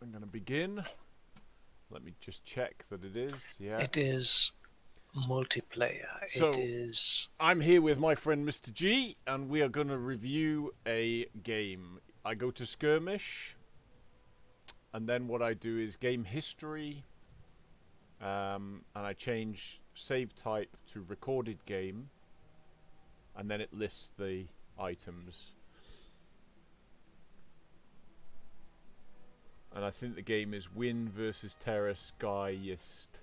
I'm going to begin. Let me just check that it is. Yeah. It is multiplayer. So, it is... I'm here with my friend Mr. G, and we are going to review a game. I go to Skirmish, and then what I do is game history, and I change save type to recorded game, and then it lists the items. And I think the game is Win versus Terrace Geist,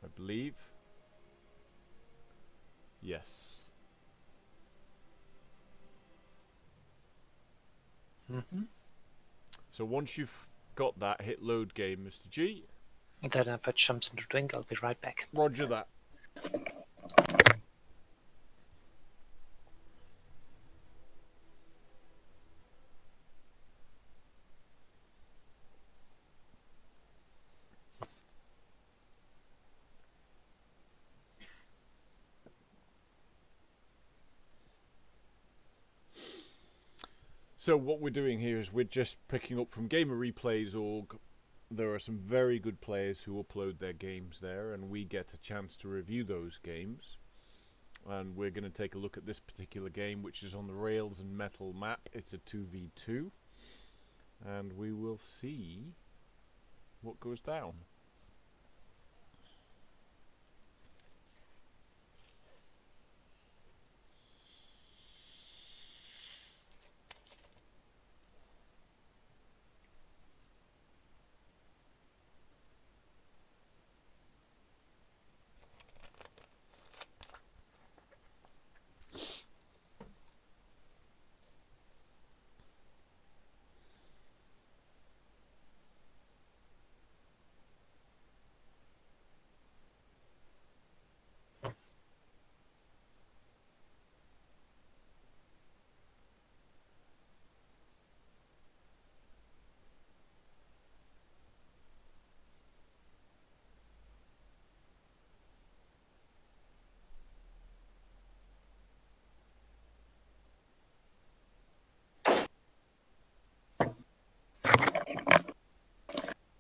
I believe. Yes. So once you've got that, hit load game, Mr. G. Then I fetch something to drink. I'll be right back. Roger that. So what we're doing here is we're just picking up from GamerReplays.org. There are some very good players who upload their games there, and we get a chance to review those games. And we're going to take a look at this particular game, which is on the Rails and Metal map. It's a 2v2. And we will see what goes down.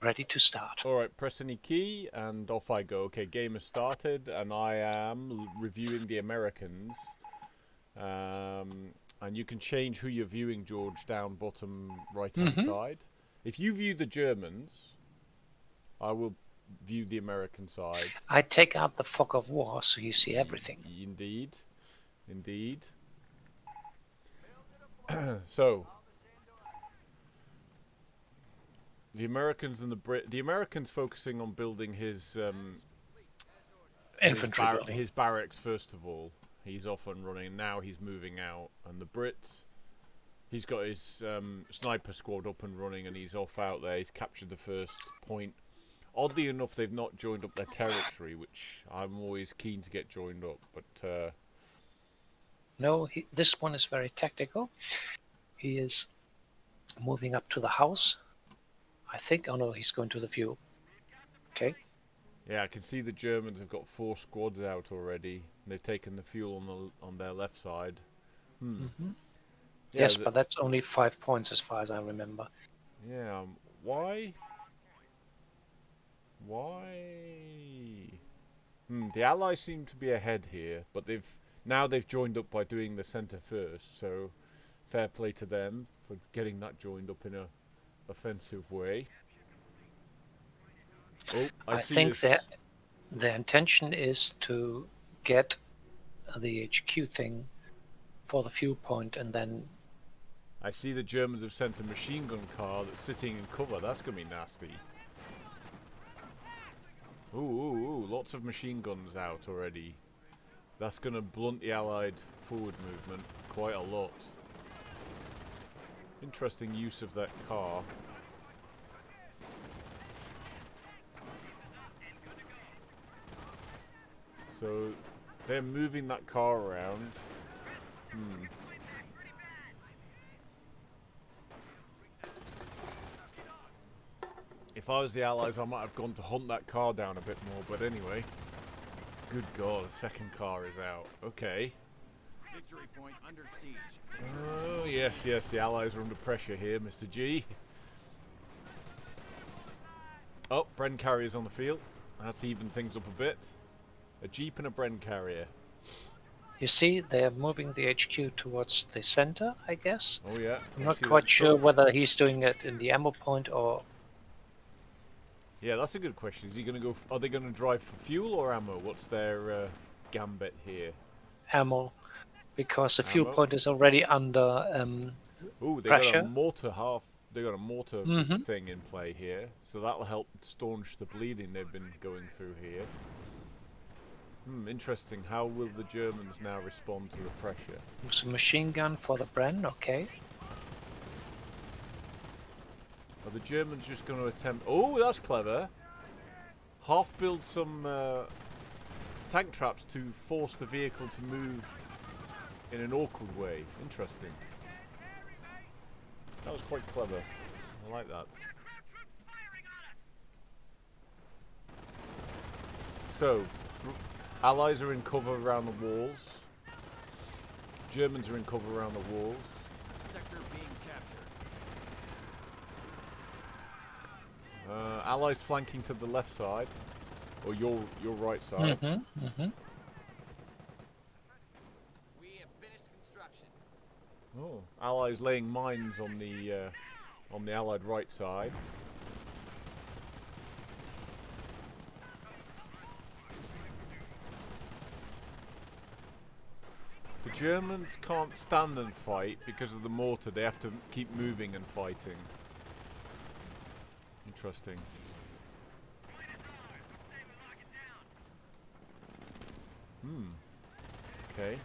Ready to start. Alright, press any key and off I go. Okay, game has started and I am reviewing the Americans. And you can change who you're viewing, George, down bottom right-hand side. If you view the Germans, I will view the American side. I take out the fog of war so you see everything. Indeed. Indeed. So, the Americans and the Americans focusing on building his Infantry building. his barracks first of all. He's off and running. Now he's moving out, and the Brits, he's got his sniper squad up and running, and he's off out there. He's captured the first point. Oddly enough, they've not joined up their territory, which I'm always keen to get joined up. But No, this one is very tactical. He is moving up to the house, I think. Oh no, he's going to the fuel. Okay. yeah, I can see the Germans have got 4 squads out already. They've taken the fuel on their left side. Yeah, Yes, but that's only 5 points as far as I remember. Yeah, why? The Allies seem to be ahead here, but they've joined up by doing the centre first, so fair play to them for getting that joined up in a offensive way. Oh, I see think this. their intention is to get the HQ thing for the fuel point, and then I see the Germans have sent a machine gun car that's sitting in cover. That's going to be nasty. Ooh, lots of machine guns out already. That's going to blunt the Allied forward movement quite a lot. Interesting use of that car. So, they're moving that car around. If I was the Allies, I might have gone to hunt that car down a bit more, but anyway. Good God, the second car is out. Okay. Victory point under siege. Oh, yes, the Allies are under pressure here, Mr. G. Oh, Bren carriers on the field. That's evened things up a bit. A jeep and a Bren carrier. You see, they're moving the HQ towards the center, I guess. Oh yeah. I'm I not see quite that sure truck. whether he's doing it in the ammo point or Yeah, that's a good question. Is he going to go? Are they going to drive for fuel or ammo? What's their gambit here? ammo, because the fuel Ammo? point is already under Ooh, they got a pressure. mortar half. They got a mortar Mm-hmm. thing in play here, so that'll help staunch the bleeding they've been going through here. Interesting. How will the Germans now respond to the pressure? It's a machine gun for the Bren, okay. Are the Germans just going to attempt... Oh, that's clever. Half build some tank traps to force the vehicle to move in an awkward way. Interesting. That was quite clever. I like that. So, Allies are in cover around the walls. Germans are in cover around the walls. Sector being captured. Allies flanking to the left side, or your right side. Mm-hmm. Mm-hmm. We have finished construction. Oh, Allies laying mines on the Allied right side. The Germans can't stand and fight because of the mortar. They have to keep moving and fighting. Interesting. Okay.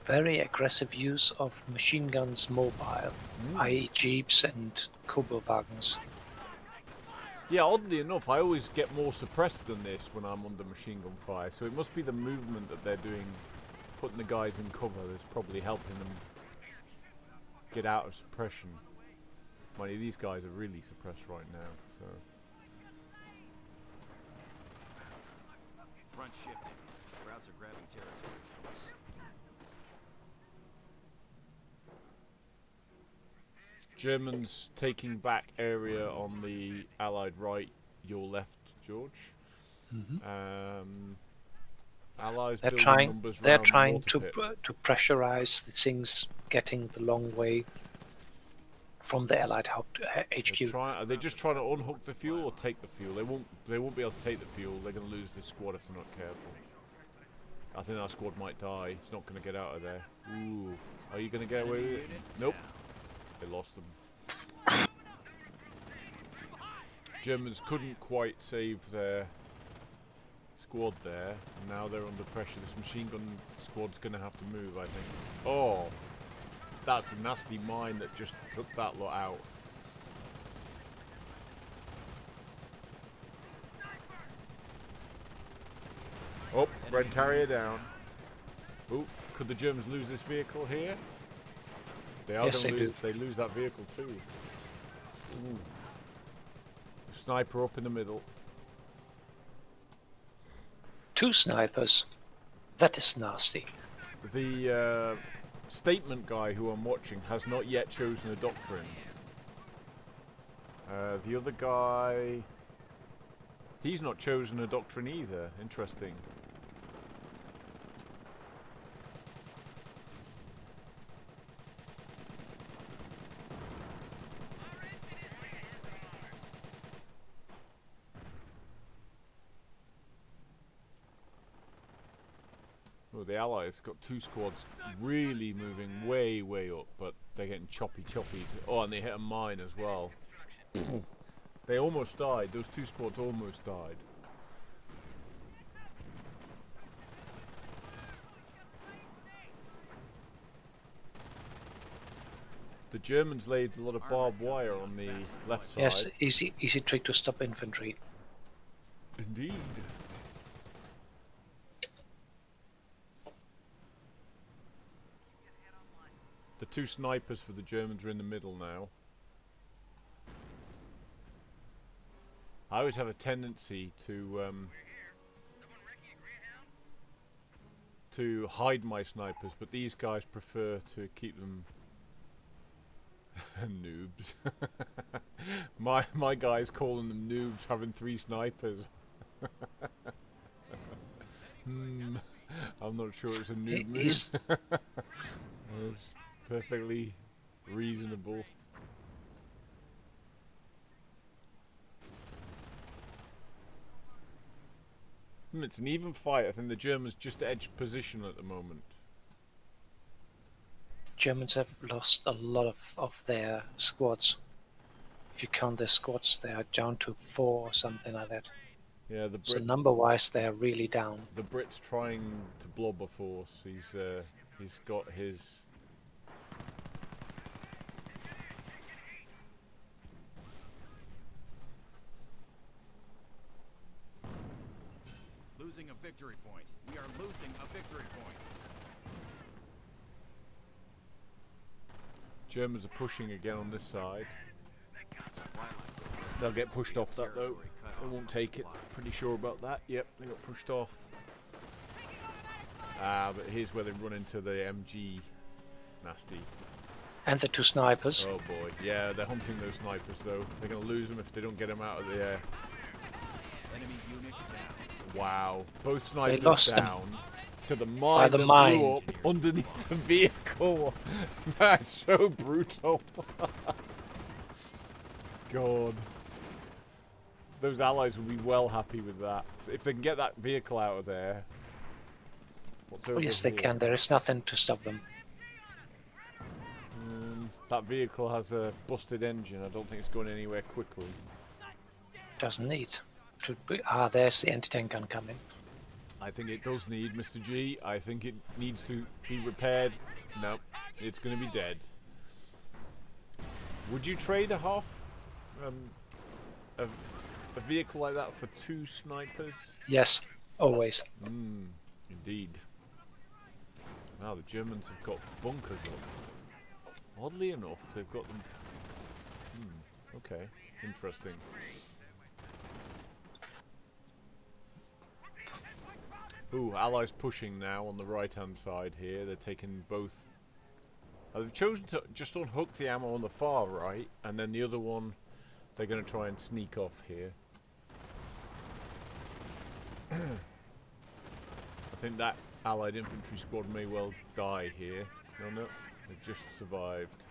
Very aggressive use of machine guns mobile, i.e. jeeps and Kubelwagens. Yeah, oddly enough, I always get more suppressed than this when I'm under machine gun fire, so it must be the movement that they're doing, putting the guys in cover, that's probably helping them get out of suppression. Mind you, these guys are really suppressed right now, so... Front shifting. Routes are grabbing territory from us. Germans taking back area on the Allied right, your left, George. Allies They're building trying. numbers They're round the trying mortar to pit. to pressurize the things getting the long way from the Allied HQ. Are they just trying to unhook the fuel or take the fuel? They won't be able to take the fuel. They're going to lose this squad if they're not careful. I think that squad might die. It's not going to get out of there. Ooh, are you going to get away with it? Nope. They lost them. Germans couldn't quite save their squad there, and now they're under pressure. This machine gun squad's going to have to move, I think. Oh, that's a nasty mine that just took that lot out. Oh, red carrier down. Oh, could the Germans lose this vehicle here? They are Yes, going to they lose. They lose that vehicle too. Ooh. Sniper up in the middle. 2 snipers. That is nasty. The statement guy who I'm watching has not yet chosen a doctrine. The other guy, he's not chosen a doctrine either. Interesting. Well, the Allies got 2 squads really moving way up, but they're getting choppy. Oh, and they hit a mine as well. They almost died. Those 2 squads almost died. The Germans laid a lot of barbed wire on the left side. Yes, easy trick to stop infantry. Indeed. The 2 snipers for the Germans are in the middle now. I always have a tendency to to hide my snipers, but these guys prefer to keep them noobs. my guy's calling them noobs, having 3 snipers. I'm not sure it's a noob move. He's- It's perfectly reasonable. It's an even fight. I think the Germans just edge position at the moment. Germans have lost a lot of their squads. If you count their squads, they are down to 4 or something like that. Yeah, the So Brit number-wise, they are really down. the Brits trying to blobber force. He's got his. Losing a victory point. We are losing a victory point. Germans are pushing again on this side. Supply lines open. They'll get pushed off that though. Territory cut They off. won't take it. Supply. Pretty sure about that. Yep, they got pushed off. Ah, but here's where they run into the MG. Nasty. And the 2 snipers. Oh boy. Yeah, they're hunting those snipers though. They're going to lose them if they don't get them out of the air. Enemy unit down. Wow. Both snipers lost them. down. To the mine the that mine. blew up underneath the vehicle. That's so brutal. God. Those allies will be well happy with that. So if they can get that vehicle out of there. What's over Oh, yes, they here? can. There is nothing to stop them. That vehicle has a busted engine. I don't think it's going anywhere quickly. Doesn't need to be. Ah, there's the anti-tank gun coming. I think it does need, Mr. G. I think it needs to be repaired. No, it's going to be dead. Would you trade a a vehicle like that for 2 snipers? Yes, always. Indeed. Wow, the Germans have got bunkers up. Oddly enough, they've got them. Okay, interesting. Ooh, Allies pushing now on the right-hand side here. They're taking both. They've chosen to just unhook the ammo on the far right, and then the other one, they're going to try and sneak off here. I think that Allied infantry squad may well die here. No, they've just survived.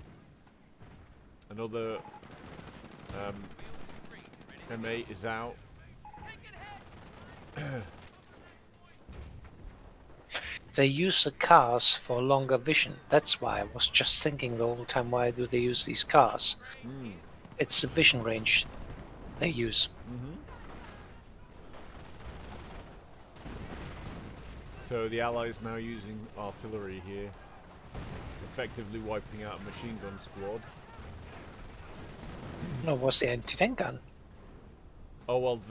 Another M8 is out. They use the cars for longer vision. That's why I was just thinking the whole time, why do they use these cars? It's the vision range they use. So the Allies now using artillery here, effectively wiping out a machine gun squad. No, it was the anti-tank gun. Oh well,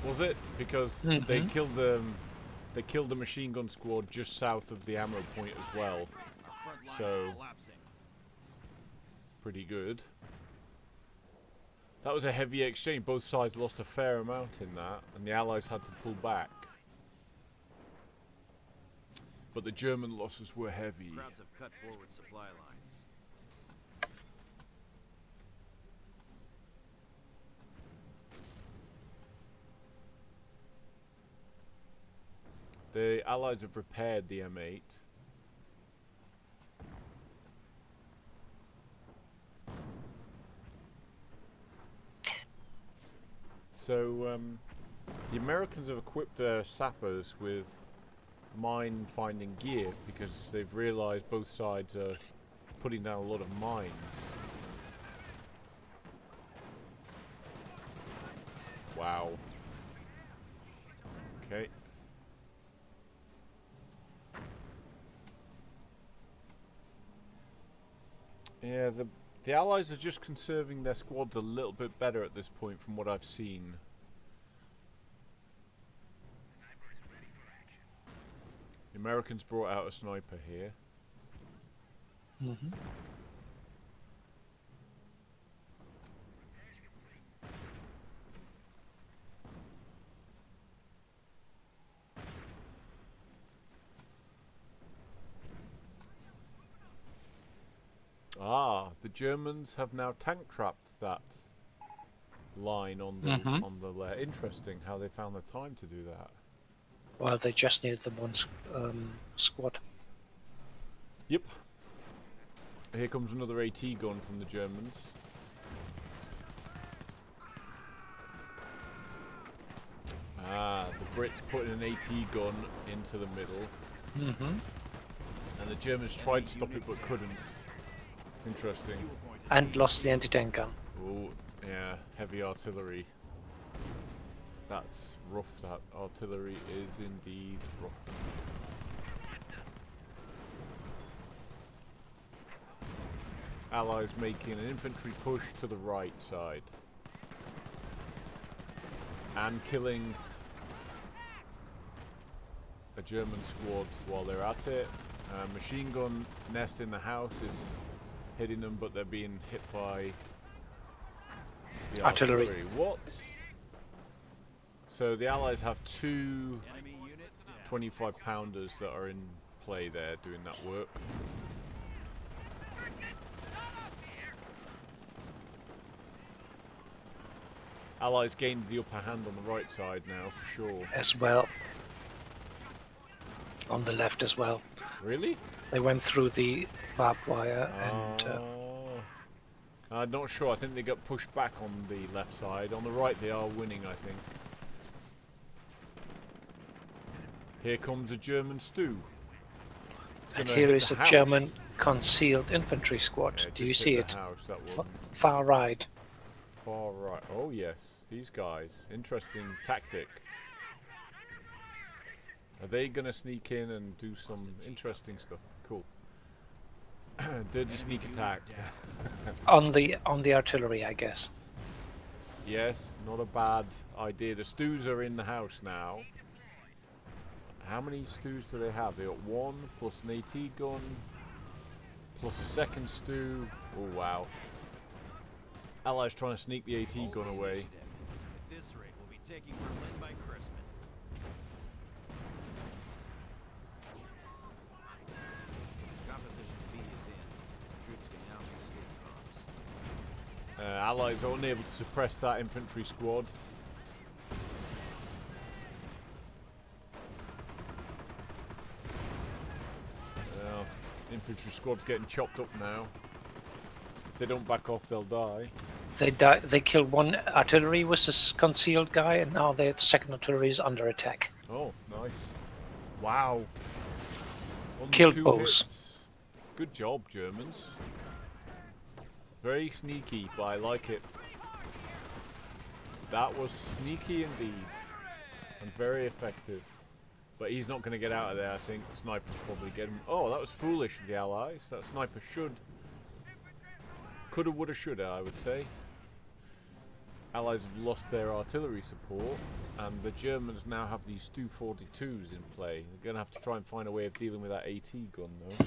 was it because they killed the machine gun squad just south of the ammo point as well. Our front lines So- are collapsing. Pretty good. That was a heavy exchange. Both sides lost a fair amount in that, and the Allies had to pull back. But the German losses were heavy. Crowds have cut forward supply lines. The Allies have repaired the M8. So, the Americans have equipped their sappers with mine-finding gear because they've realised both sides are putting down a lot of mines. Wow. Okay. Yeah, the Allies are just conserving their squads a little bit better at this point from what I've seen. The Americans brought out a sniper here. the Germans have now tank trapped that line on the Mhm. on the layer. Interesting how they found the time to do that. Well, they just needed the one squad. Yep. Here comes another AT gun from the Germans. Ah, the Brits putting an AT gun into the middle, Hmm. and the Germans tried to stop it but couldn't. Interesting. Fuel point is And lost the anti-tank gun. Oh, yeah, heavy artillery. That's rough, that artillery is indeed rough. Allies making an infantry push to the right side. And killing a German squad while they're at it. Machine gun nest in the house is hitting them, but they're being hit by the Artillery. What? So the Allies have two enemy unit down. 25 pounders that are in play there doing that work. Allies gained the upper hand on the right side now for sure. As well. On the left as well. Really? They went through the barbed wire and I'm not sure. I think they got pushed back on the left side. On the right, they are winning, I think. Here comes a German stew. It's and gonna here hit is the a house. German concealed infantry squad. Yeah, Do you just see hit it? the house, that Fa- wasn't far right. far right. Oh yes, these guys. Interesting tactic. Are they gonna sneak in and do some interesting stuff? Cool. Dirty sneak attack. On the artillery, I guess. Yes, not a bad idea. The stews are in the house now. How many stews do they have? They got one plus an AT gun plus a second stew. Oh wow. Allies trying to sneak the AT gun Hold the away. initiative. At this rate, we'll be taking Berlin by Christmas. Composition B is in. Troops can now make escape comms. Allies are unable to suppress that infantry squad. Well, infantry squad's getting chopped up now. If they don't back off, they'll die. They killed one artillery with this concealed guy, and now the second artillery is under attack. Oh, nice. Wow. Only Killed 2 both. hits. Good job, Germans. Very sneaky, but I like it. That was sneaky indeed. And very effective. But he's not going to get out of there, I think. The sniper's probably get him. Oh, that was foolish of the Allies. That sniper should. Coulda, woulda, shoulda, I would say. Allies have lost their artillery support, and the Germans now have these Stu-42s in play. They're going to have to try and find a way of dealing with that AT gun, though.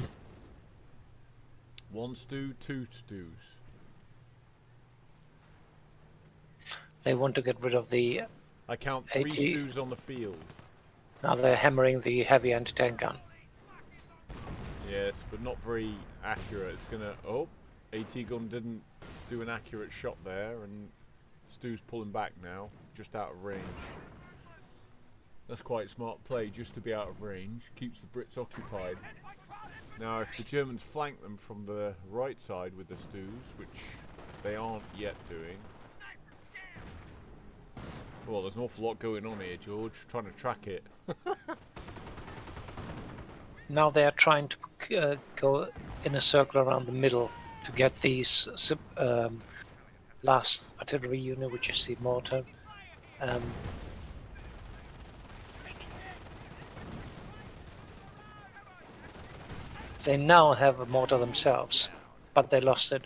1 stew, 2 stews. They want to get rid of the. I count 3 AT. stews on the field. Now they're hammering the heavy anti-tank gun. Yes, but not very accurate. It's going to... Oh, AT gun didn't do an accurate shot there, and Stu's pulling back now, just out of range. That's quite smart play, just to be out of range. Keeps the Brits occupied. Now, if the Germans flank them from the right side with the Stus, which they aren't yet doing... Well, there's an awful lot going on here, George. Trying to track it. Now they are trying to go in a circle around the middle to get these last artillery unit, which is the mortar. They now have a mortar themselves, but they lost it.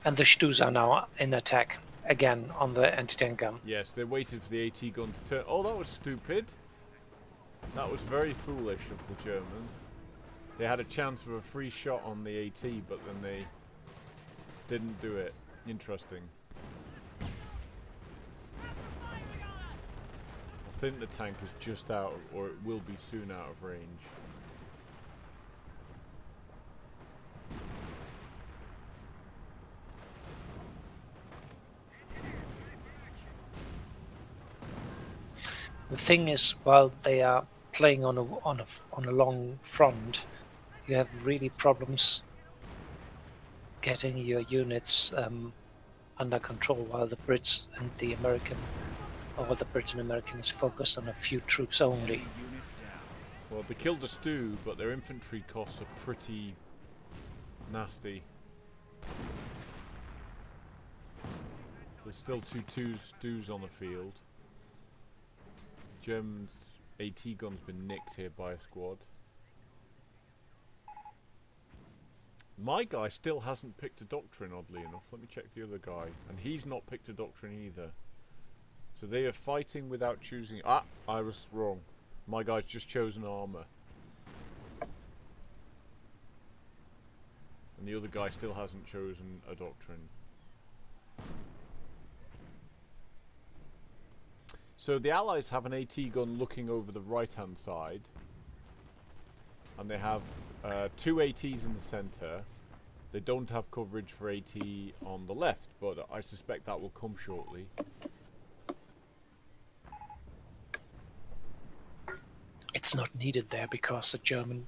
And the Stus are now in attack again on the anti-tank gun. Yes, they waited for the AT gun to turn. Oh, that was stupid. That was very foolish of the Germans. They had a chance of a free shot on the AT, but then they didn't do it. Interesting. I think the tank is just out, or it will be soon out of range. The thing is, while they are playing on a long front, you have really problems getting your units under control, while the Brits and the American, or the British and American, is focused on a few troops only. Enemy unit down. Well, they killed the stew, but their infantry costs are pretty nasty. There's still two stews on the field. German's AT gun's been nicked here by a squad. My guy still hasn't picked a doctrine, oddly enough. Let me check the other guy. And he's not picked a doctrine either. So they are fighting without choosing. Ah, I was wrong. My guy's just chosen armor. And the other guy still hasn't chosen a doctrine. So the Allies have an AT gun looking over the right hand side. And they have 2 ATs in the centre. They don't have coverage for AT on the left, but I suspect that will come shortly. It's not needed there because the German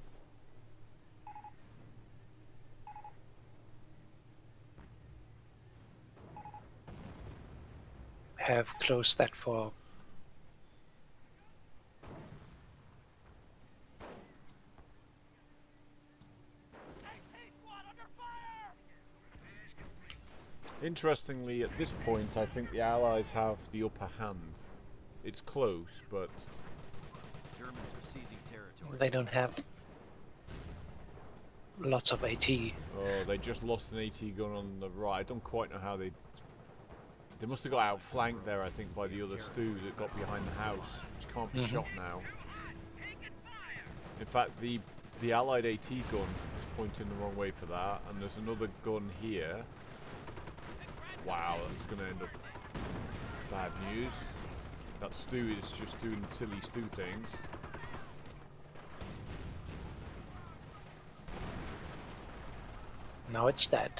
have closed that for Interestingly, at this point, I think the Allies have the upper hand. It's close, but Germans are seizing territory. they don't have lots of AT. oh, they just lost an AT gun on the right. I don't quite know how they must have got outflanked there, I think, by the other stew that got behind the house, which can't be shot now. In fact, the Allied AT gun is pointing the wrong way for that, and there's another gun here. Wow, that's going to end up bad news. That stew is just doing silly stew things. Now it's dead.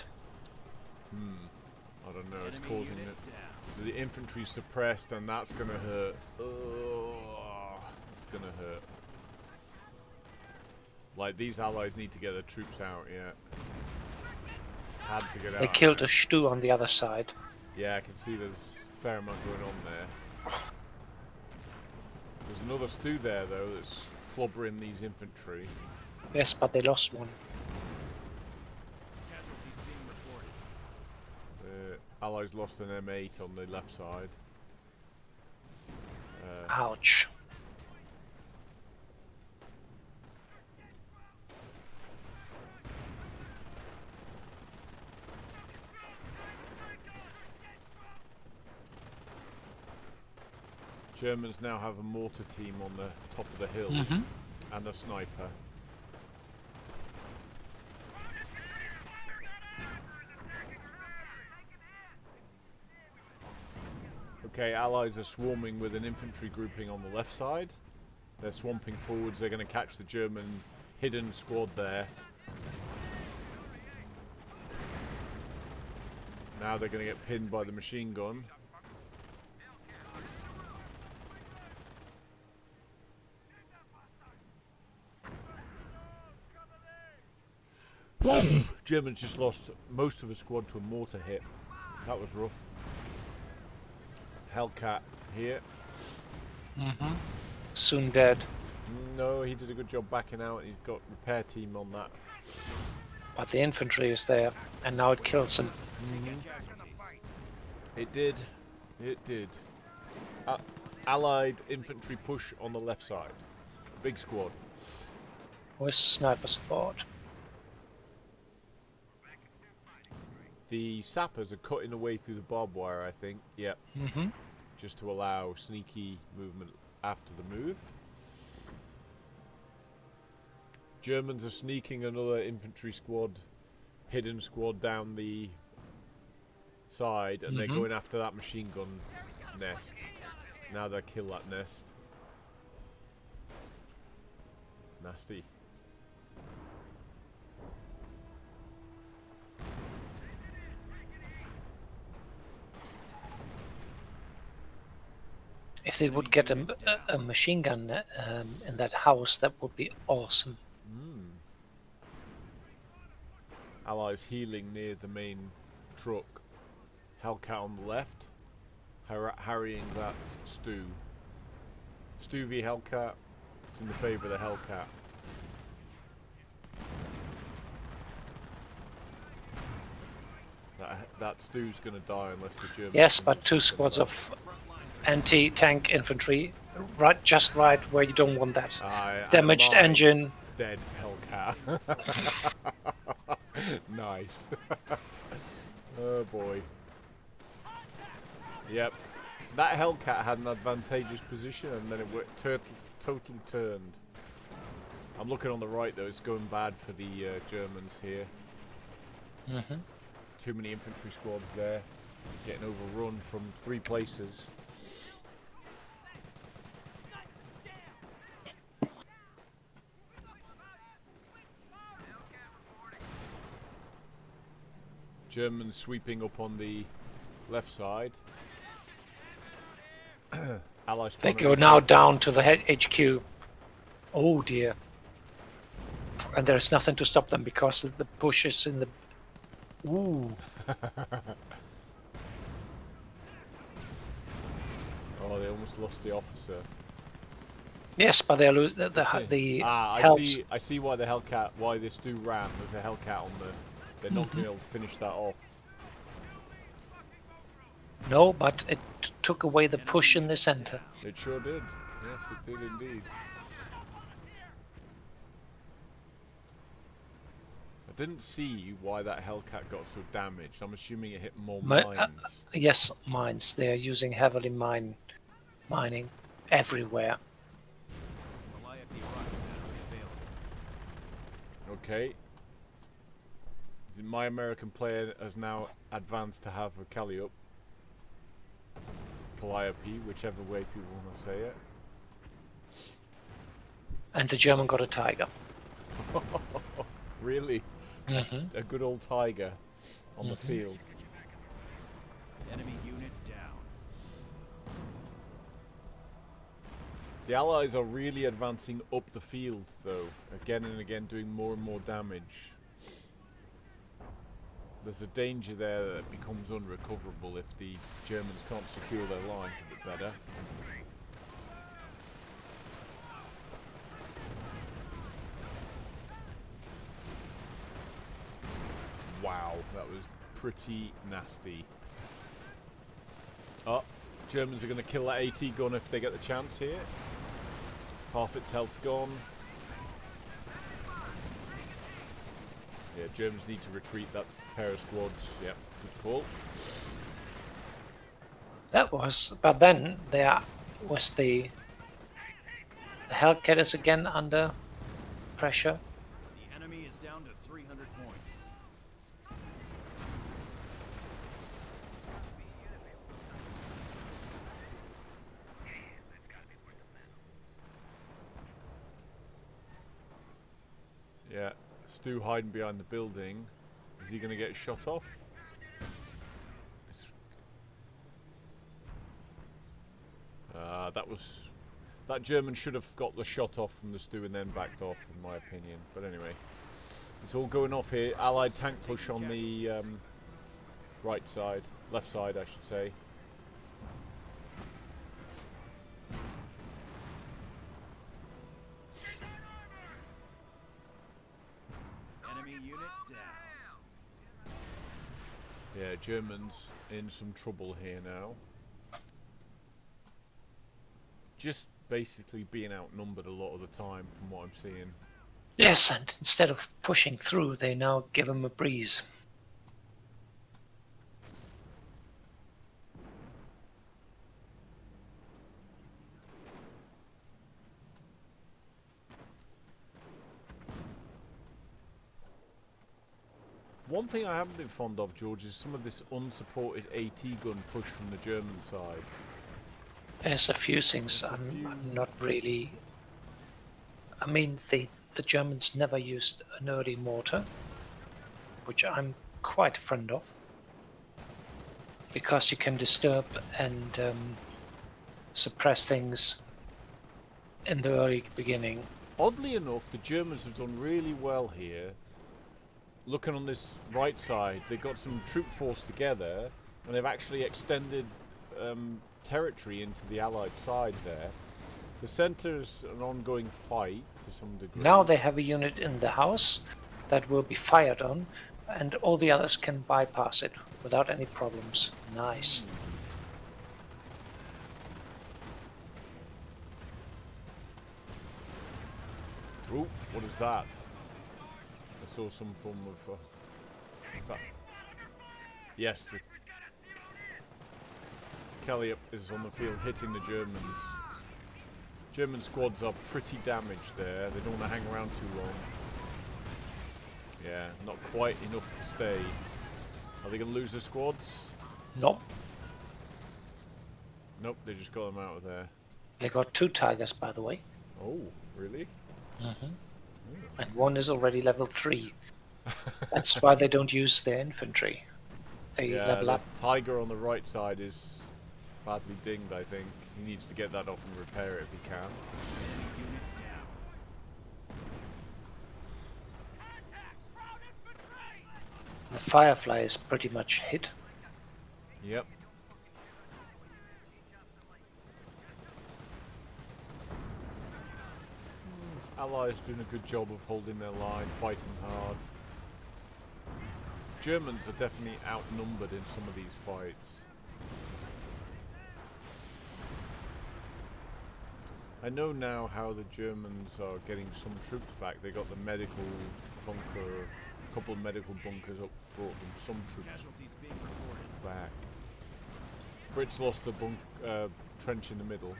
I don't know, it's Enemy causing unit it. down. The infantry suppressed, and that's going to hurt. Oh, it's going to hurt. Like, these allies need to get their troops out, yeah. Had to get out. They killed a stew on the other side. Yeah, I can see there's a fair amount going on there. There's another stew there, though, that's clobbering these infantry. Yes, but they lost one. Casualties being reported. Allies lost an M8 on the left side. Ouch. Germans now have a mortar team on the top of the hill and a sniper. Okay, Allies are swarming with an infantry grouping on the left side. They're swamping forwards. They're going to catch the German hidden squad there. Now they're going to get pinned by the machine gun. Germans just lost most of the squad to a mortar hit. That was rough. Hellcat here. Soon dead. No, he did a good job backing out. He's got repair team on that. But the infantry is there, and now it kills them. It did. It did. Allied infantry push on the left side. Big squad. With sniper support. The sappers are cutting away through the barbed wire, I think. Yep. Just to allow sneaky movement after the move. Germans are sneaking another infantry squad, hidden squad down the side, and they're going after that machine gun nest. Now they'll kill that nest. Nasty. If they would get a machine gun in that house, that would be awesome. Allies healing near the main truck. Hellcat on the left, harrying that Stu. Stu v Hellcat. It's in the favour of the Hellcat. That Stu's gonna die unless the Germans. Yes, but 2 squads of anti-tank infantry, just right where you don't want that. Damaged engine. Dead Hellcat. Nice. Oh boy. Yep. That Hellcat had an advantageous position and then it totally turned. I'm looking on the right though, it's going bad for the Germans here. Mm-hmm. Too many infantry squads there. Getting overrun from 3 places. Germans sweeping up on the left side. Allies They trying go now down to the HQ. Oh dear. And there's nothing to stop them because the push is in the... Ooh. Oh, they almost lost the officer. Yes, but they lose the I see why the Hellcat, why this do ran. There's a Hellcat on the... They're not going to be able to finish that off. No, but it took away the push in the center. It sure did. Yes, it did indeed. I didn't see why that Hellcat got so damaged. I'm assuming it hit more mines. Yes, mines. They are using heavily mining everywhere. Okay. My American player has now advanced to have a Calliope. Calliope, whichever way people want to say it. And the German got a Tiger. Really? Mm-hmm. A good old Tiger on the field. Enemy unit down. The Allies are really advancing up the field, though. Again and again doing more and more damage. There's a danger there that it becomes unrecoverable if the Germans can't secure their lines a bit better. Wow, that was pretty nasty. Oh, Germans are going to kill that AT gun if they get the chance here. Half its health gone. Yeah, Germans need to retreat that pair of squads. Yep, good call. That was, but then there was the Hellcat is again under pressure. The enemy is down to 300 points. Yeah, Stu hiding behind the building. Is he going to get shot off? That German should have got the shot off from the Stu and then backed off, in my opinion. But anyway, it's all going off here. Allied tank push on the right side, left side, I should say. Enemy unit down. Yeah, Germans in some trouble here now. Just basically being outnumbered a lot of the time from what I'm seeing. Yes, and instead of pushing through, they now give them a breeze. One thing I haven't been fond of, George, is some of this unsupported AT gun push from the German side. There's a few things I'm not really... I mean, the Germans never used an early mortar, which I'm quite fond of, because you can disturb and suppress things in the early beginning. Oddly enough, the Germans have done really well here. Looking on this right side, they've got some troop force together, and they've actually extended territory into the Allied side there. The centre's an ongoing fight to some degree. Now they have a unit in the house that will be fired on, and all the others can bypass it without any problems. Nice. Ooh, what is that? I saw some form of... what's that? Yes, the Kelly is on the field hitting the Germans. German squads are pretty damaged there. They don't want to hang around too long. Yeah, not quite enough to stay. Are they going to lose the squads? Nope. Nope, they just got them out of there. They got 2 tigers, by the way. Oh, really? And one is already level 3. That's why they don't use their infantry. They Yeah, level the up. Tiger on the right side is badly dinged, I think. He needs to get that off and repair it if he can. Unit down. The Firefly is pretty much hit. Yep. Allies doing a good job of holding their line, fighting hard. Germans are definitely outnumbered in some of these fights. I know now how the Germans are getting some troops back. They got the medical bunker, a couple of medical bunkers up, brought them some troops Casualties being reported. back. Brits lost the trench in the middle.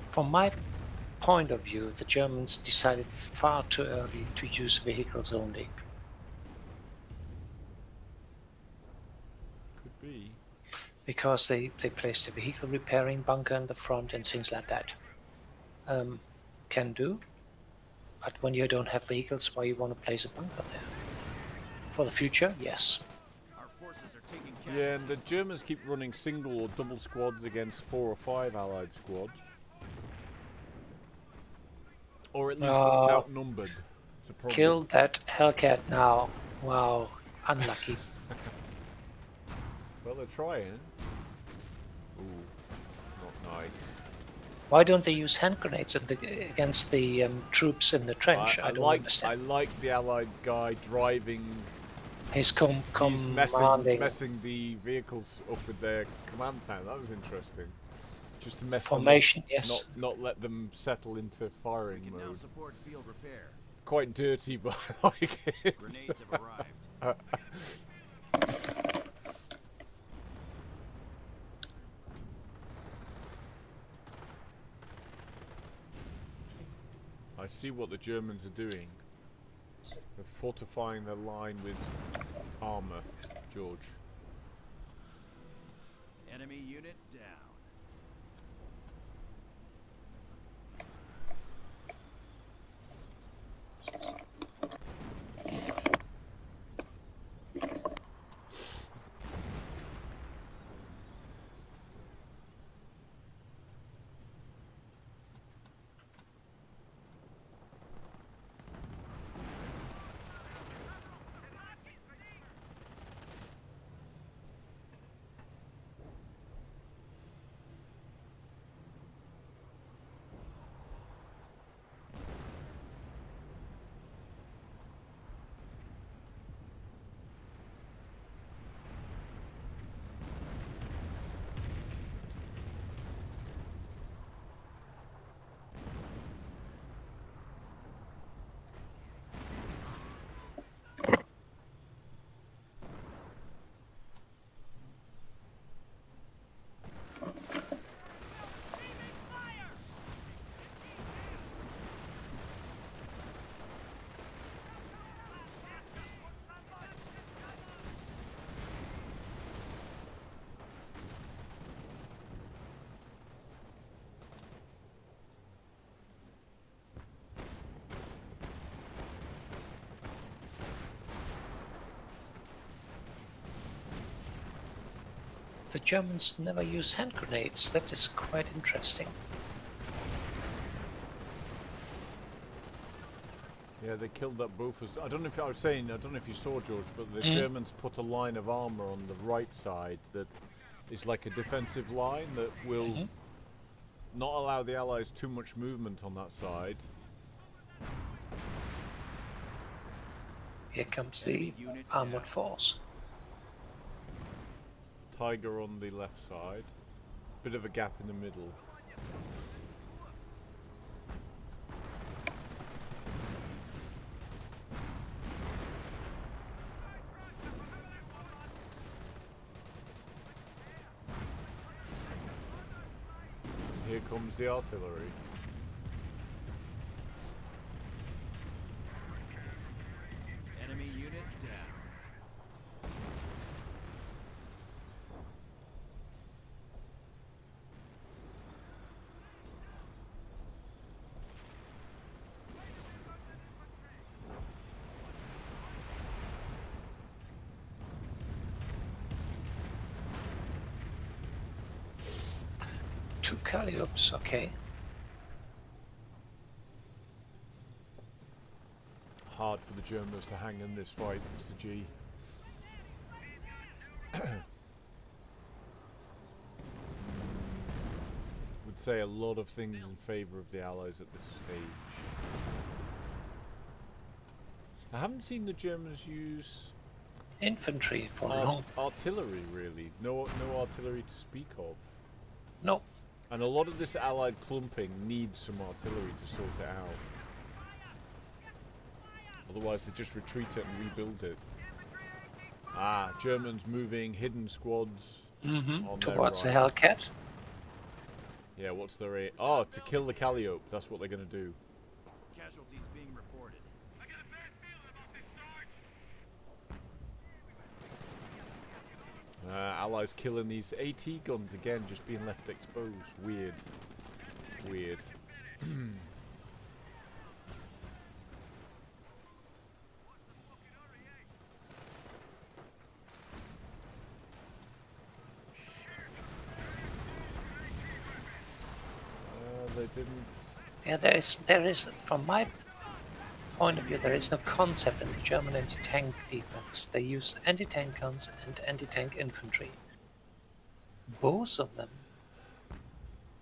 From my point of view, the Germans decided far too early to use vehicles only. Could be. Because they placed a vehicle repairing bunker in the front and things like that. Can do. But when you don't have vehicles, why you want to place a bunker there? For the future, yes. Our forces are taking Yeah, and the Germans keep running single or double squads against 4 or 5 Allied squads. Or at least outnumbered. It's a problem. Kill that Hellcat now. Wow, unlucky. Well, they're trying. Ooh, it's not nice. Why don't they use hand grenades against the troops in the trench? I don't I understand. like the Allied guy driving. He's He's commanding messing the vehicles up with their command tower. That was interesting. Just to mess formation, them up, yes. not let them settle into firing We can now mode. support field repair. Quite dirty, but I like it. Grenades have arrived. I see what the Germans are doing. They're fortifying their line with armor, George. Enemy unit down. The Germans never use hand grenades. That is quite interesting. Yeah, they killed that Bofors. I don't know if I was saying. I don't know if you saw, George, but the Mm. Germans put a line of armor on the right side that is like a defensive line that will Mhm. not allow the Allies too much movement on that side. Here comes the Unit armored down. force. Tiger on the left side. Bit of a gap in the middle. Here comes the artillery. Enemy unit down. Two Calliops, okay. Hard for the Germans to hang in this fight, Mr. G. Would say a lot of things in favour of the Allies at this stage. I haven't seen the Germans use Infantry for long. artillery, really. No artillery to speak of. No, And a lot of this Allied clumping needs some artillery to sort it out. Otherwise they just retreat it and rebuild it. Ah, Germans moving hidden squads on their towards the right. Hellcat. Yeah, what's their aim? Oh, to kill the Calliope. That's what they're going to do. Casualties being reported. Allies killing these AT guns again, just being left exposed. Weird. Weird. They didn't. Yeah, there is, from my point of view, there is no concept in the German anti-tank defense. They use anti-tank guns and anti-tank infantry. Both of them.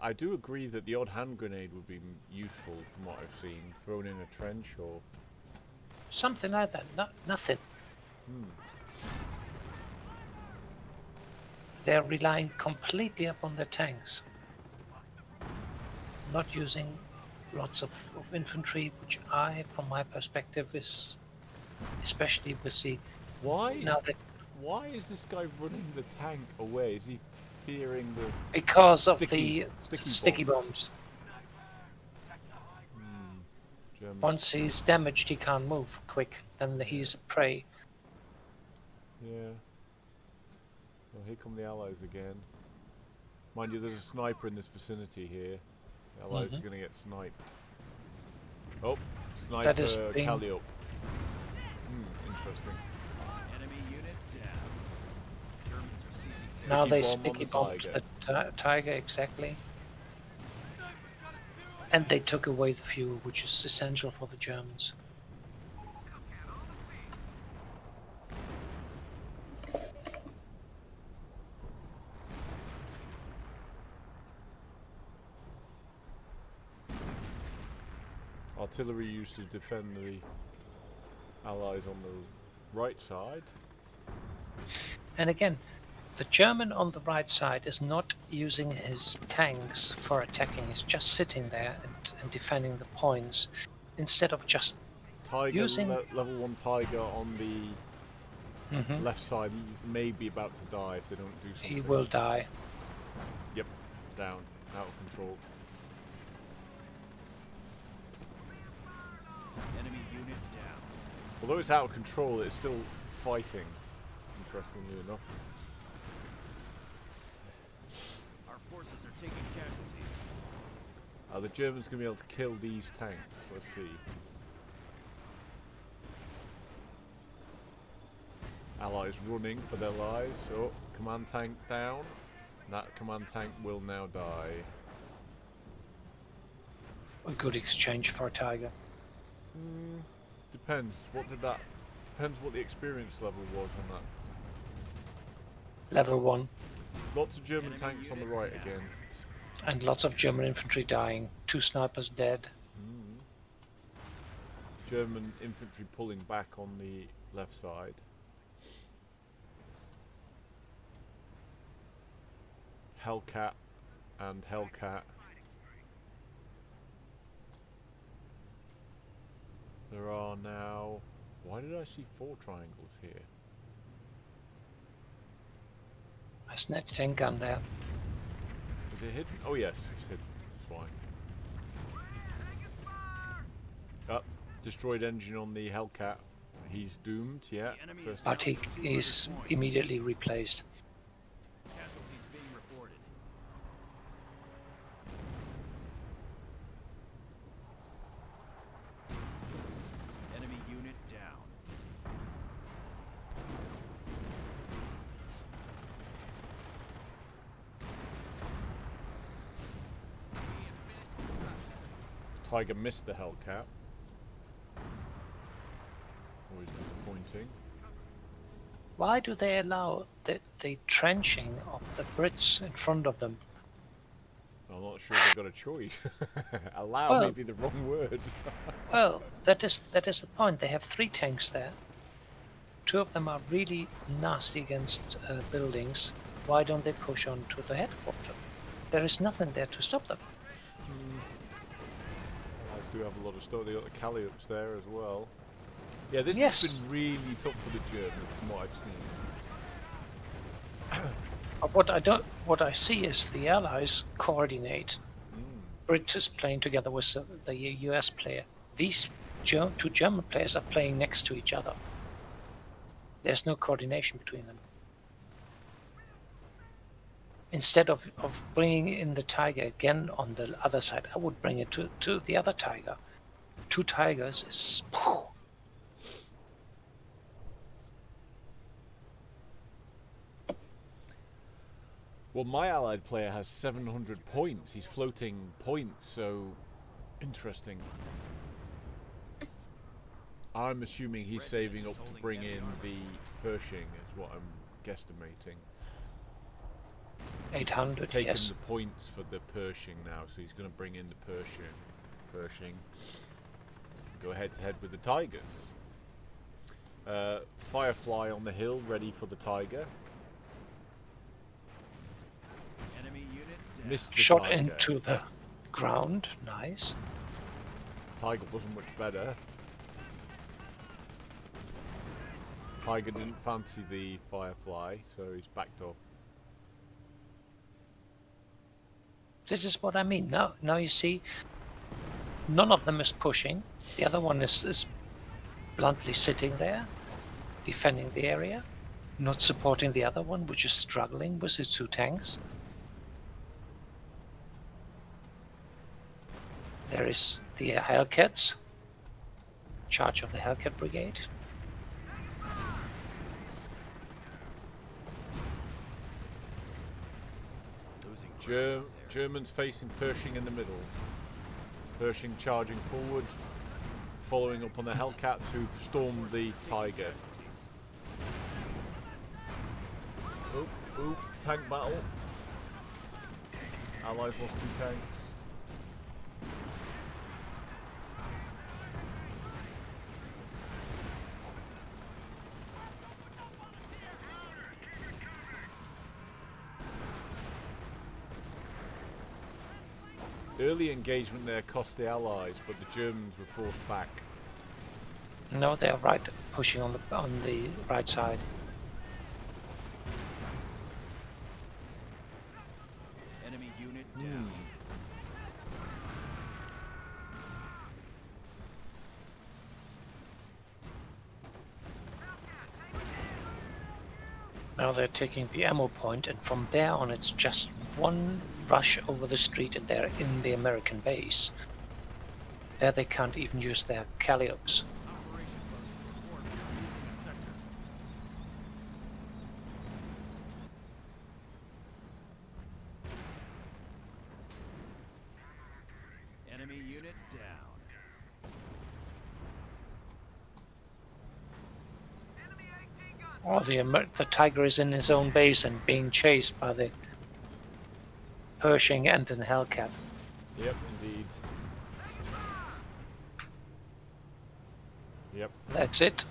I do agree that the odd hand grenade would be useful from what I've seen, thrown in a trench or. Something like that. Nothing. They're relying completely upon their tanks. Not using lots of infantry, which from my perspective, is especially with the Why? now that Why is this guy running the tank away? Is he fearing the? because of Sticky- the sticky sticky bombs. Germans? Once he's damaged, he can't move quick. Then he's a prey. Yeah. Well, here come the Allies again. Mind you, there's a sniper in this vicinity here. The Allies are going to get sniped. Oh, sniper That is being- Calliope. Interesting. Enemy unit down. Germans are seizing. Now they bomb on sticky the bombed Tiger. the Tiger exactly. And they took away the fuel, which is essential for the Germans. Artillery used to defend the Allies on the right side. And again, the German on the right side is not using his tanks for attacking. He's just sitting there and defending the points instead of just Tiger, Using- level 1 Tiger on the left side may be about to die if they don't do something. he will die. Yep, down, out of control. Enemy unit down. Although it's out of control, it's still fighting, interestingly enough. Our forces are taking casualties. Are the Germans going to be able to kill these tanks? Let's see. Allies running for their lives. Oh, command tank down. That command tank will now die. A good exchange for a Tiger. Depends. Depends what the experience level was on that. Level 1. Lots of German tanks on the right again. And lots of German infantry dying. 2 snipers dead. German infantry pulling back on the left side. Hellcat and Hellcat. There are now... Why did I see 4 triangles here? There's an anti-tank gun there. Is it hidden? Oh yes, it's hidden. That's why. Up. Destroyed engine on the Hellcat. He's doomed, yeah. First But he is immediately replaced. Casualties being reported. Enemy unit down. Tiger missed the Hellcat. Always disappointing. Why do they allow the trenching of the Brits in front of them? I'm not sure they've got a choice. Allow Well- may be the wrong word. Well, that is the point. They have 3 tanks there. 2 of them are really nasty against buildings. Why don't they push on to the headquarters? There is nothing there to stop them. Allies do have a lot of stuff. They got the Calliops there as well. Yeah, this Yes. has been really tough for the Germans from what I've seen. What I see is the Allies coordinate. Brit is playing together with the US player. These 2 German players are playing next to each other. There's no coordination between them. Instead of bringing in the Tiger again on the other side, I would bring it to the other Tiger. 2 Tigers is... Well, my allied player has 700 points. He's floating points, so interesting. I'm assuming he's saving up to bring in the Pershing, is what I'm guesstimating. 800, Taken yes. the points for the Pershing now, so he's going to bring in the Pershing. Go head to head with the Tigers. Firefly on the hill, ready for the Tiger. Enemy unit down. Missed the Shot Tiger. into the ground. Nice. Tiger wasn't much better. Tiger didn't fancy the Firefly, so he's backed off. This is what I mean. Now you see, none of them is pushing. The other one is bluntly sitting there, defending the area, not supporting the other one, which is struggling with his 2 tanks. There is the Hellcats, charge of the Hellcat Brigade. Losing ground there. Germans facing Pershing in the middle. Pershing charging forward, following up on the Hellcats who've stormed the Tiger. Oop, tank battle. Allies lost 2 tanks. Early engagement there cost the Allies, but the Germans were forced back. No, they are right, pushing on the right side. Enemy unit down. Now they're taking the ammo point, and from there on it's just one rush over the street and they're in the American base. There they can't even use their Calliops. Operation buses report for using the sector. Or the Tiger is in his own base and being chased by the Pershing and an Hellcat. Yep, indeed. Yep. That's it.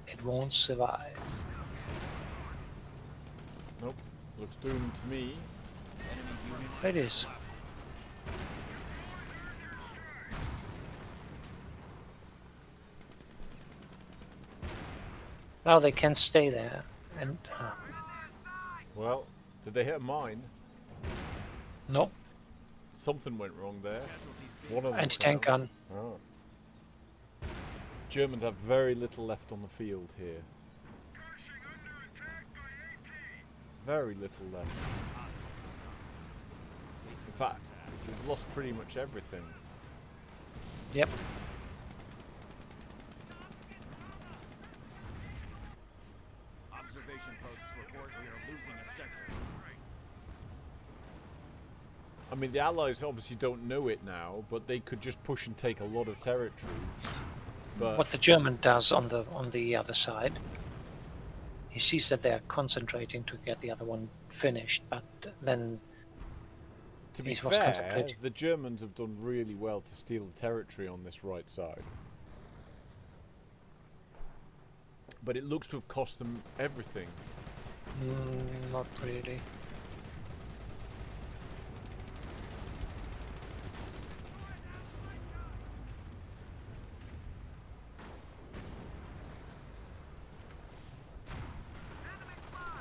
It won't survive. Nope. Looks doomed to me. It is. Now they can stay there. And Well, did they hit a mine? nope. Something went wrong there. One of them Anti-tank fell. gun. Oh. Germans have very little left on the field here. Very little left. In fact, we've lost pretty much everything. Yep. Observation posts report we are losing a sector. I mean, the Allies obviously don't know it now, but they could just push and take a lot of territory. But What the German does on the other side, he sees that they're concentrating to get the other one finished, but then to be he was fair, contemplating. the Germans have done really well to steal the territory on this right side. But it looks to have cost them everything. not really.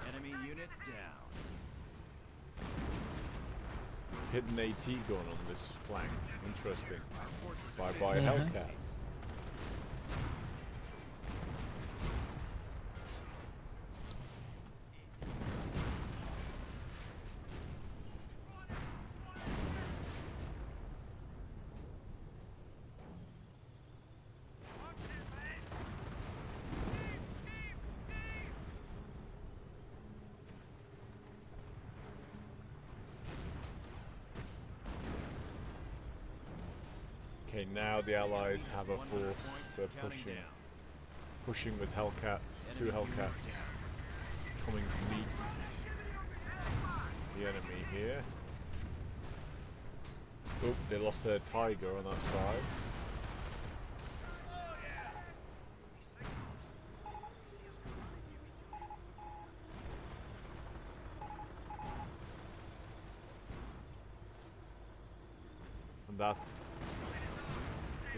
Enemy unit down. Hidden AT gun on this flank. Interesting. Our forces Bye bye Mhm. Hellcats. Okay, now the Allies have a force. They're pushing with Hellcats, two Hellcats coming to meet the enemy here. Oh, they lost their Tiger on that side. And that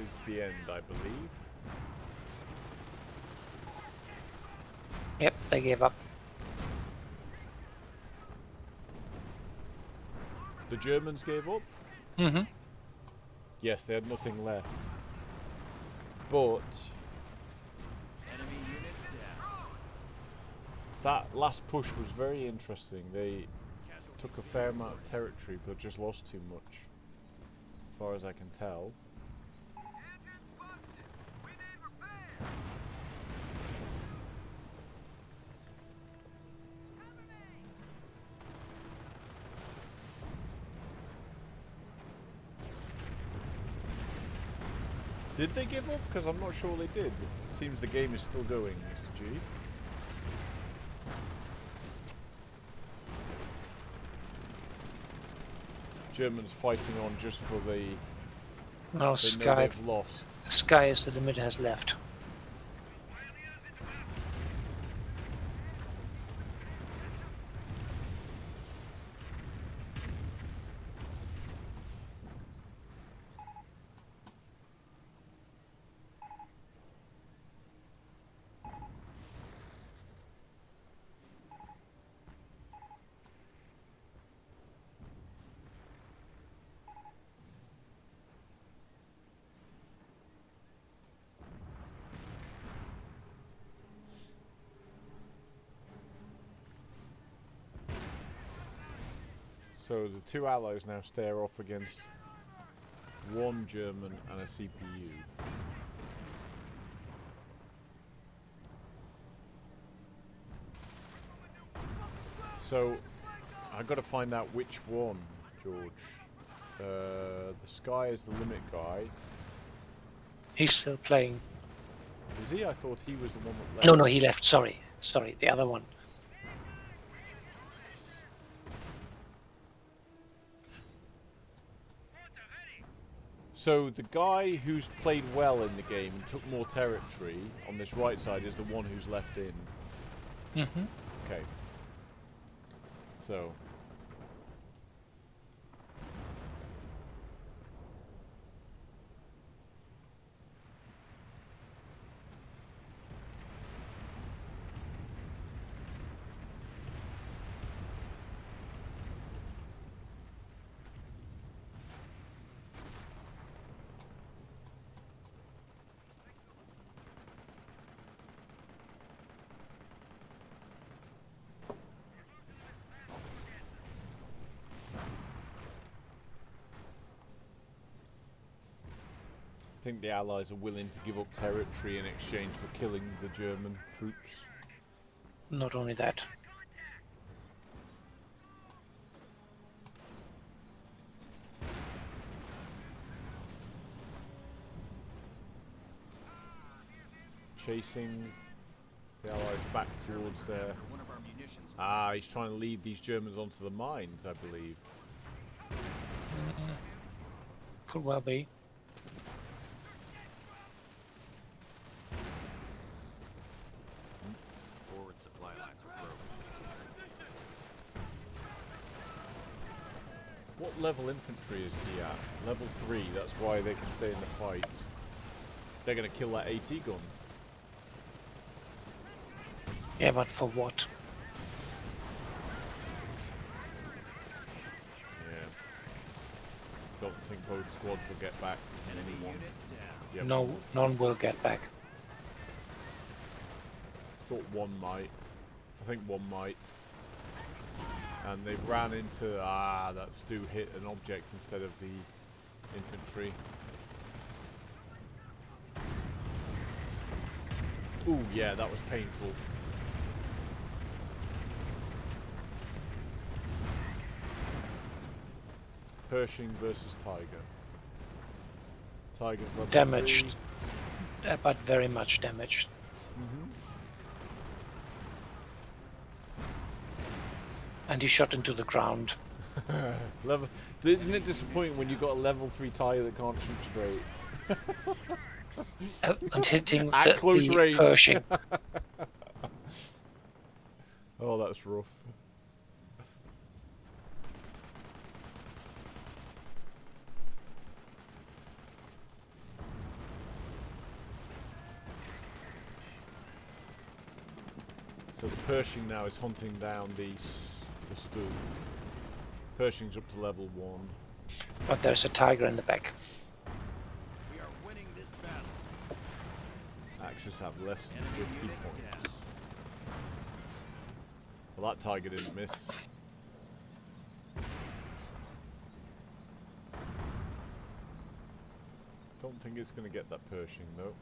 is the end, I believe. Yep, they gave up. The Germans gave up? Mm-hmm. Yes, they had nothing left. But Enemy unit down. that last push was very interesting. They took a fair amount of territory but just lost too much, as far as I can tell. Did they give up? Because I'm not sure they did. Seems the game is still going, Mr. G. Germans fighting on just for the... Now They know Sky, they've lost. Sky is the limit has left. So the two allies now stare off against one German and a CPU. So I got to find out which one, George. The Sky is the limit guy. He's still playing. Is he? I thought he was the one that left. No, he left. Sorry. Sorry, the other one. So the guy who's played well in the game and took more territory on this right side is the one who's left in. Mm-hmm. Okay. So. I think the Allies are willing to give up territory in exchange for killing the German troops. Not only that. Chasing the Allies back towards their... One of our munitions. Ah, he's trying to lead these Germans onto the mines, I believe. Could well be. Forward supply lines are broken. What level infantry is he at? Level 3, that's why they can stay in the fight. They're going to kill that AT gun. Yeah, but for what? Yeah. Don't think both squads will get back. Enemy Anyone. unit down. Yep. No, none will get back. Thought one might. I think one might. And they ran into... that Stu hit an object instead of the infantry. Ooh, yeah, that was painful. Pershing versus Tiger. Tiger's level Damaged. 3. But very much damaged. And he shot into the ground. Level. Isn't it disappointing when you've got a level 3 Tiger that can't shoot straight? And hitting At close the range. Pershing. Oh, that's rough. So the Pershing now is hunting down the Stu. Pershing's up to level 1. But there's a Tiger in the back. We are winning this battle. Axis have less than Enemy 50 unit points. down. Well, that Tiger didn't miss. Don't think it's going to get that Pershing though.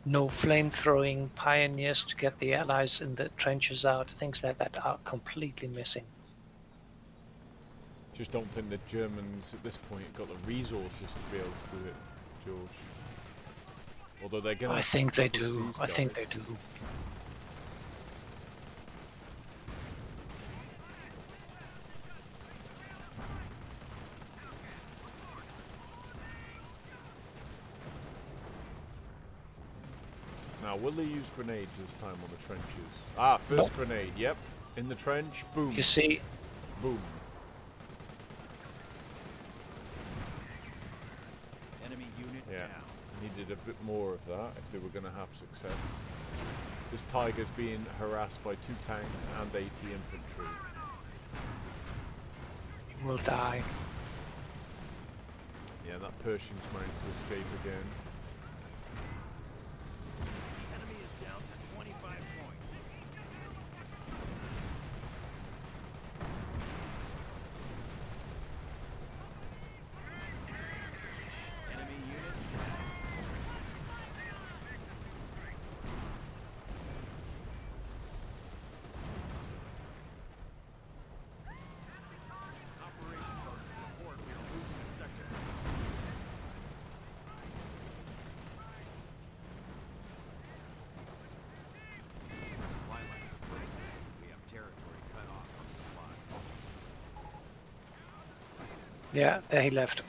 No flamethrowing pioneers to get the Allies in the trenches out. Things like that are completely missing. Just don't think the Germans at this point have got the resources to be able to do it, George. Although they're going to... I think they do. I think they do. Now, will they use grenades this time on the trenches? Ah, first grenade, yep. In the trench, boom. You see, Boom. Enemy unit Yeah. down. Needed a bit more of that if they were going to have success. This Tiger's being harassed by 2 tanks and 80 infantry. you will die. Yeah, that Pershing's managed to escape again. The enemy is down to 25 points. Enemy unit down. Operation Post report we are losing a sector. Yeah, there he left.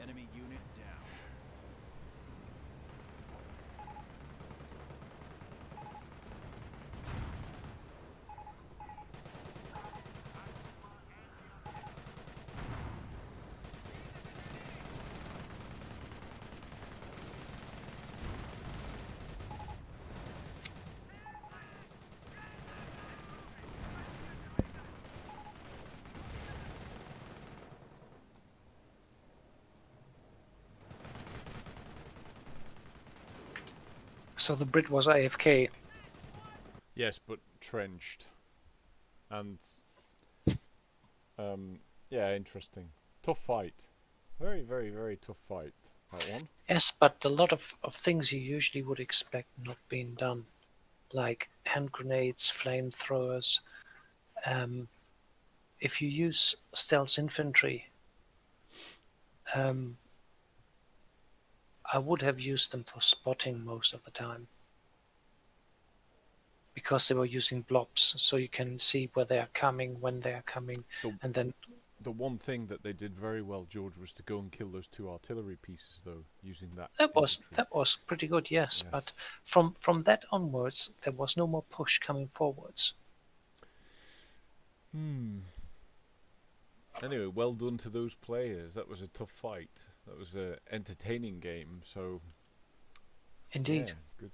Enemy unit down. So the Brit was AFK. Yes, but trenched. And yeah, interesting. Tough fight. Very, very, very tough fight. That one. Yes, but a lot of things you usually would expect not being done, like hand grenades, flamethrowers. If you use stealth infantry, um, I would have used them for spotting most of the time. Because they were using blobs, so you can see where they are coming, when they are coming, The and then the one thing that they did very well, George, was to go and kill those 2 artillery pieces, though, using that infantry. that was pretty good, yes. But Yes. from that onwards, there was no more push coming forwards. Anyway, well done to those players. That was a tough fight. That was an entertaining game. So Indeed. yeah, good.